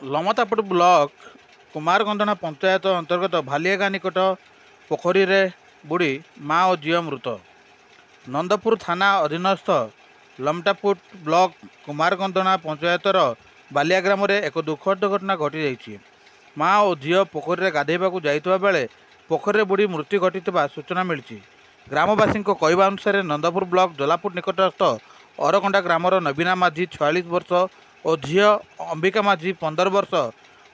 लमतापुर block कुमारगंधना panchayat अंतर्गत भालियागाँ निकट पोखरी रे बुड़ी माँ और झील मृत। नंदपुर थाना अधीनस्थ लमटापुर ब्लॉक कुमारगंधना पंचायतर बालिया ग्राम एक दुखद घटना घटी जाइछि। माँ और झील पोखरी रे गाधेइबाकु जाइतबा बेले पोखरी रे बुड़ी मृत्यु घटिथिबा सूचना मिली। ग्रामवासी कहवा अनुसार नंदपुर ब्लॉक जलापुर निकटस्थ अरकंडा ग्रामर नवीना माझी 46 वर्ष और झील अंबिका माझी 15 वर्ष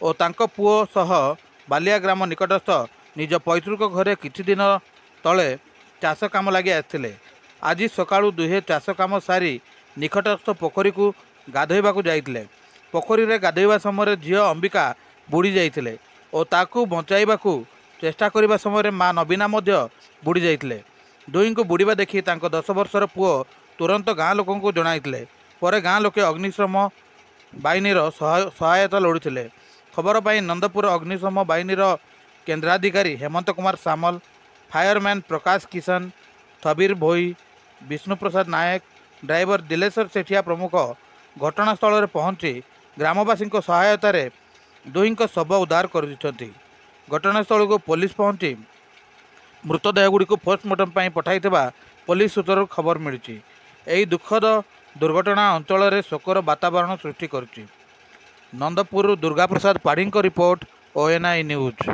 और तांको पुओ सह बालिया ग्राम निकटस्थ निज पैतृक घरे किछि दिन तले चाष काम लगी आसथिले। आज सकाळु दुहे चाष काम सारी निकटस्थ पोखरी को गाधोइबाकु जाइथिले। पोखरी रे गाधोइबा समय झील अंबिका बुड़ी जाइथिले और ताकू बचाइबाकु चेष्टा करिबा समय माँ नवीना मध्य बुड़ी जाइथिले। दुई को बुड़ीबा देखि तांको 10 वर्षर पुओ तुरंत गाँ लोकों को जणाइथिले। पर गाँ लोके अग्निशम बाहिनीर सहायता लोड़ीथिले। खबर पाई नंदपुर अग्निशम बाहिनीर केन्द्राधिकारी हेमंत कुमार सामल, फायरमैन प्रकाश किशन, थबीर भोई, विष्णु प्रसाद नायक, ड्राइवर दिलेश्वर सेठिया प्रमुख घटनास्थल में पहुंची ग्रामवासी सहायतार दुई शव उद्धार कर। घटनास्थल को पुलिस पहुंची मृतदेहगुड़ी पोस्टमार्टम पठाई पुलिस सूत्रु खबर मिली। यही दुखद दुर्घटना अंचल में शोकर वातावरण सृष्टि कर। नंदपुर दुर्गा प्रसाद पाढ़ी रिपोर्ट, ONI न्यूज।